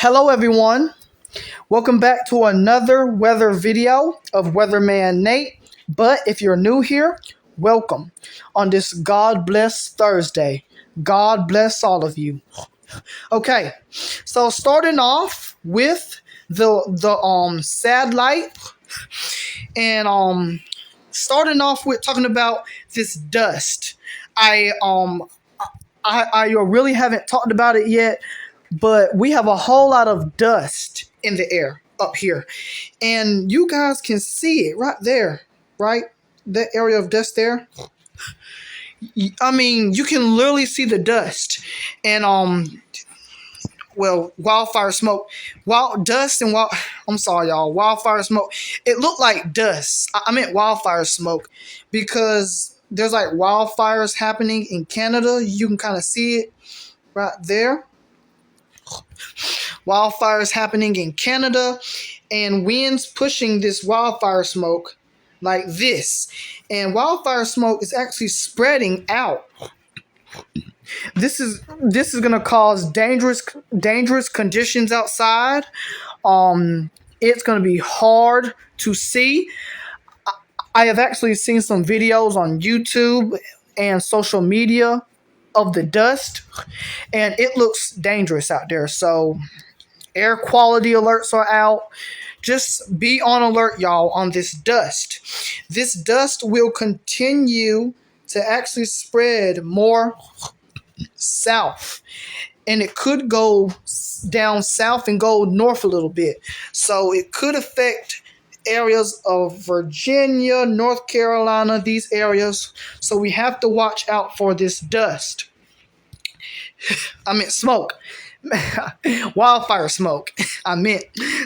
Hello everyone, welcome back to another weather video of Weatherman Nate. But if you're new here, welcome on this God bless Thursday. God bless all of you. Okay, so starting off with the satellite and starting off with talking about this dust. I really haven't talked about it yet, but we have a whole lot of dust in the air up here. And you guys can see it right there, right? That area of dust there. I mean, you can literally see the dust. And wildfire smoke. I'm sorry, y'all. Wildfire smoke. It looked like dust. I meant wildfire smoke because there's like wildfires happening in Canada. You can kind of see it right there. Wildfires happening in Canada and winds pushing this wildfire smoke like this. And wildfire smoke is actually spreading out. This is going to cause dangerous conditions outside. It's going to be hard to see. I have actually seen some videos on YouTube and social media of the dust, and it looks dangerous out there. So air quality alerts are out. Just be on alert, y'all, on this dust. This dust will continue to actually spread more south, and it could go down south and go north a little bit. So it could affect areas of Virginia, North Carolina, these areas. So we have to watch out for this dust. I meant smoke. Wildfire smoke.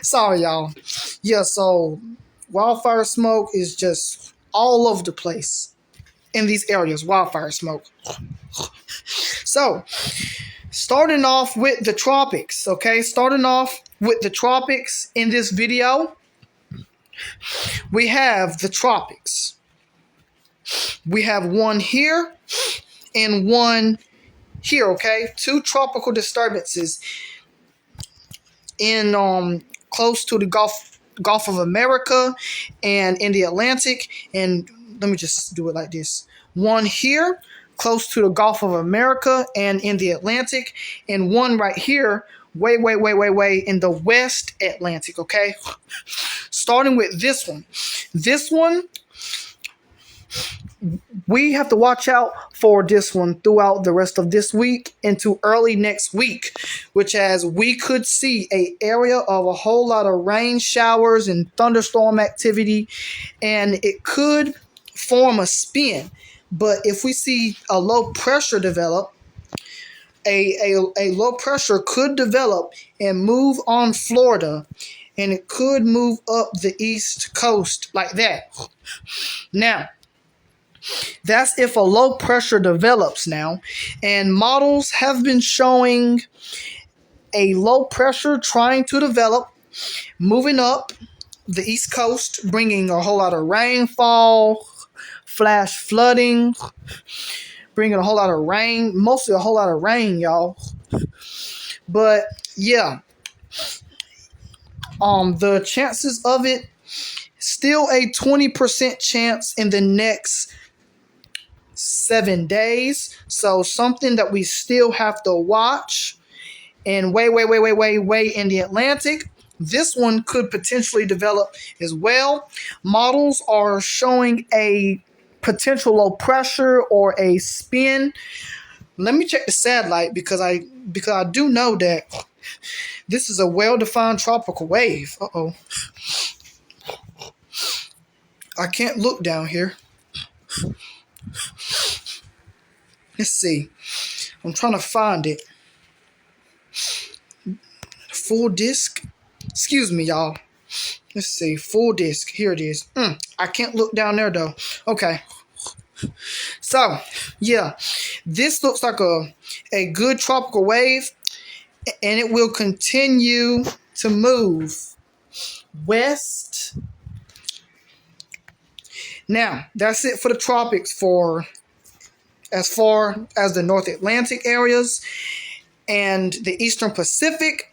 Sorry, y'all. Yeah, so wildfire smoke is just all over the place in these areas. Wildfire smoke. So, starting off with the tropics, okay? Starting off with the tropics in this video, we have the tropics. We have one here and one here, okay? Two tropical disturbances in close to the Gulf of America and in the Atlantic. And let me just do it like this. One here, close to the Gulf of America and in the Atlantic, and one right here, way in the West Atlantic, okay? Starting with this one. This one, we have to watch out for this one throughout the rest of this week into early next week, which as we could see an area of a whole lot of rain showers and thunderstorm activity, and it could form a spin. But if we see a low pressure develop, a low pressure could develop and move on Florida, and it could move up the East Coast like that. Now, that's if a low pressure develops now, and models have been showing a low pressure trying to develop, moving up the East Coast, bringing a whole lot of rainfall, flash flooding, bringing a whole lot of rain, mostly a whole lot of rain, y'all. But yeah, the chances of it, still a 20% chance in the next 7 days. So something that we still have to watch. And way in the Atlantic, this one could potentially develop as well. Models are showing a potential low pressure or a spin. Let me check the satellite because I do know that this is a well-defined tropical wave. I can't look down here. Let's see. I'm trying to find it. Full disc. Excuse me, y'all. Let's see. Full disc. Here it is. I can't look down there, though. Okay. So, yeah. This looks like a good tropical wave, and it will continue to move west. Now, that's it for the tropics for as far as the North Atlantic areas and the Eastern Pacific.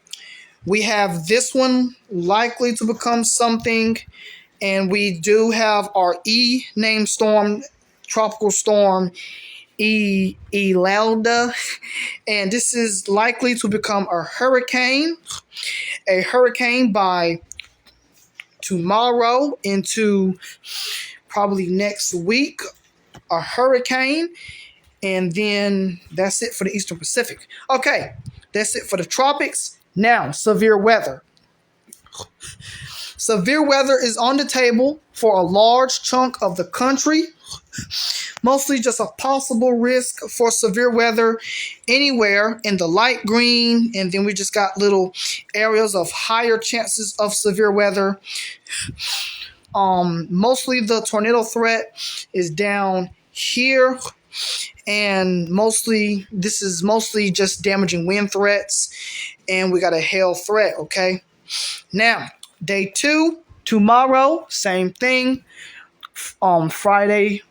We have this one likely to become something. And we do have our E named storm, tropical storm Elelda. And this is likely to become a hurricane by tomorrow into probably next week, a hurricane. And then that's it for the Eastern Pacific. Okay, that's it for the tropics. Now, severe weather. Severe weather is on the table for a large chunk of the country. Mostly just a possible risk for severe weather anywhere in the light green. And then we just got little areas of higher chances of severe weather. Mostly the tornado threat is down here. And this is mostly just damaging wind threats. And we got a hail threat, okay? Now, day 2, tomorrow, same thing. Friday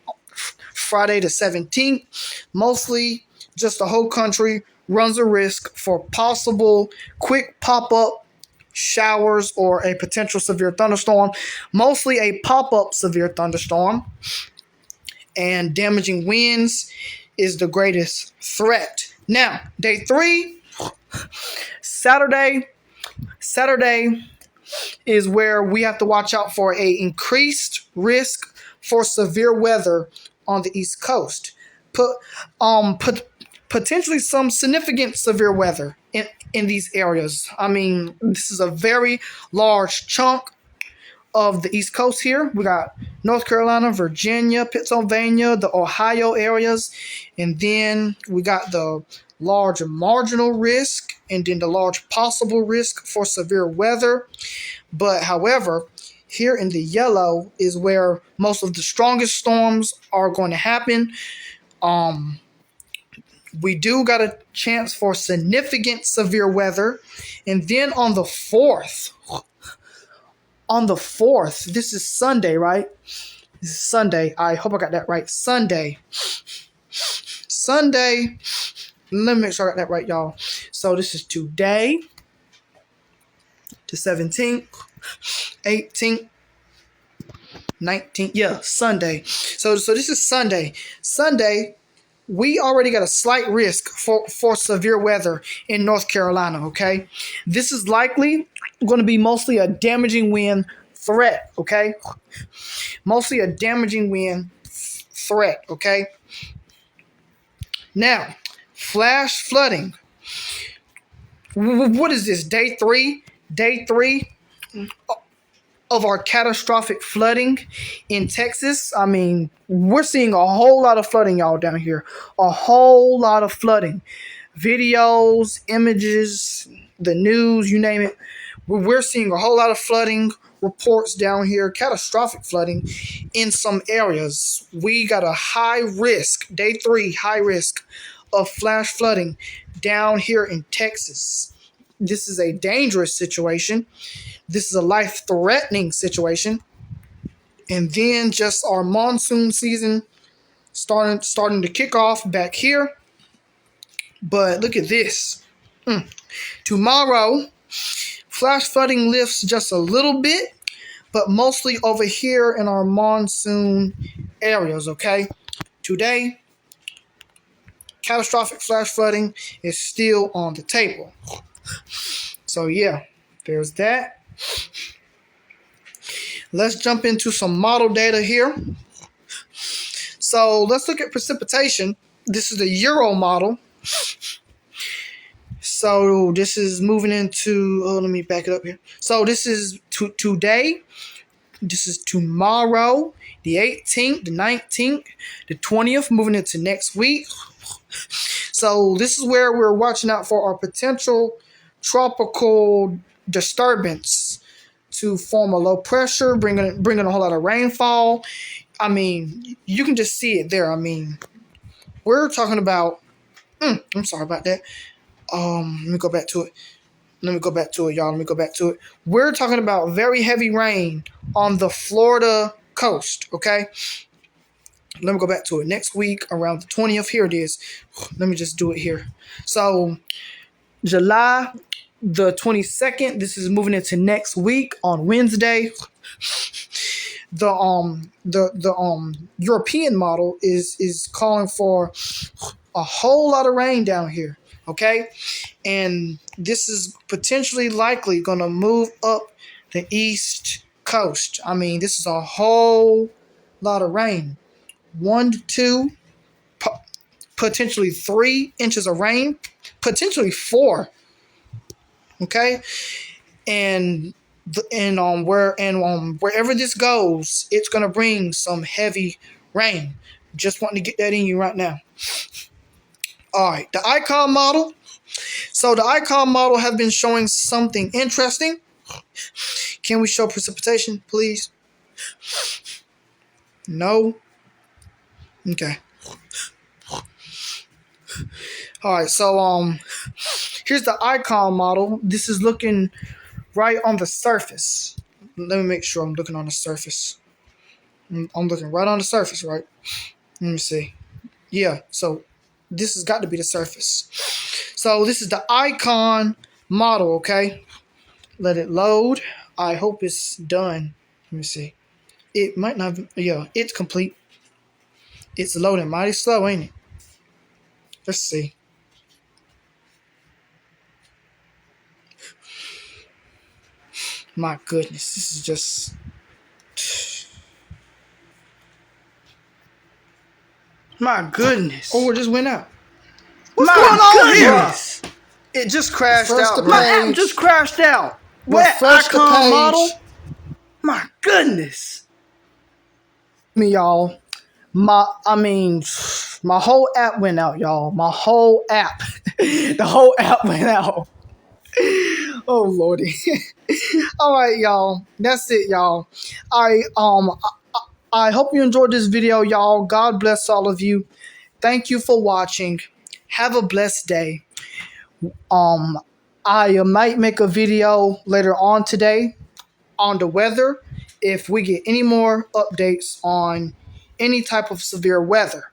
the 17th, mostly just the whole country runs a risk for possible quick pop-up showers or a potential severe thunderstorm, mostly a pop-up severe thunderstorm. And damaging winds is the greatest threat. Now, day 3, Saturday is where we have to watch out for a increased risk for severe weather on the East Coast. Potentially some significant severe weather in these areas. I mean, this is a very large chunk of the East Coast here. We got North Carolina, Virginia, Pennsylvania, the Ohio areas, and then we got the large marginal risk and then the large possible risk for severe weather. But however, here in the yellow is where most of the strongest storms are going to happen. We do got a chance for significant severe weather. And then on the 4th, this is Sunday, right? This is Sunday. I hope I got that right. Sunday. Let me make sure I got that right, y'all. So this is today, the 17th, 18th, 19th. Yeah, Sunday. So this is Sunday. We already got a slight risk for severe weather in North Carolina, okay? This is likely going to be mostly a damaging wind threat, okay? Mostly a damaging wind threat, okay? Now, flash flooding. What is this, day 3? Day 3 of our catastrophic flooding in Texas. I mean, we're seeing a whole lot of flooding, y'all, down here. A whole lot of flooding. Videos, images, the news, you name it. We're seeing a whole lot of flooding reports down here, catastrophic flooding in some areas. We got a high risk, day 3, high risk of flash flooding down here in Texas. This is a dangerous situation. This is a life-threatening situation. And then just our monsoon season starting to kick off back here. But look at this. Tomorrow, flash flooding lifts just a little bit, but mostly over here in our monsoon areas, okay? Today, catastrophic flash flooding is still on the table. So yeah, there's that. Let's jump into some model data here. So let's look at precipitation. This is the Euro model. So this is moving into, let me back it up here. So this is today. This is tomorrow, the 18th, the 19th, the 20th, moving into next week. So this is where we're watching out for our potential tropical disturbance to form a low pressure, bringing a whole lot of rainfall. I mean, you can just see it there. I mean, we're talking about, I'm sorry about that. Let me go back to it, y'all. Let me go back to it. We're talking about very heavy rain on the Florida coast, okay? Let me go back to it. Next week, around the 20th, here it is. Let me just do it here. So, July the 22nd. This is moving into next week on Wednesday. The European model is calling for a whole lot of rain down here. Okay, and this is potentially likely going to move up the east coast. I mean, this is a whole lot of rain. 1 to 2, potentially 3 inches of rain, potentially 4. Okay, and wherever this goes, it's gonna bring some heavy rain. Just wanting to get that in you right now. All right, the icon model. So the icon model have been showing something interesting. Can we show precipitation, please? No. Okay. All right, so here's the icon model. This is looking right on the surface. Let me make sure I'm looking on the surface. I'm looking right on the surface, right? Let me see. Yeah, so this has got to be the surface. So this is the icon model, okay? Let it load. I hope it's done. Let me see. It might not be, yeah, it's complete. It's loading mighty slow, ain't it? Let's see. My goodness, this is just... My goodness. Oh, it just went out. What's going on here? It just crashed Refresh out. the My page. app just crashed out. What Refresh the icon page. model? My goodness. Me, y'all. My whole app went out, y'all. My whole app. The whole app went out. Oh, Lordy. All right, y'all. That's it, y'all. I hope you enjoyed this video, y'all. God bless all of you. Thank you for watching. Have a blessed day. I might make a video later on today on the weather if we get any more updates on any type of severe weather.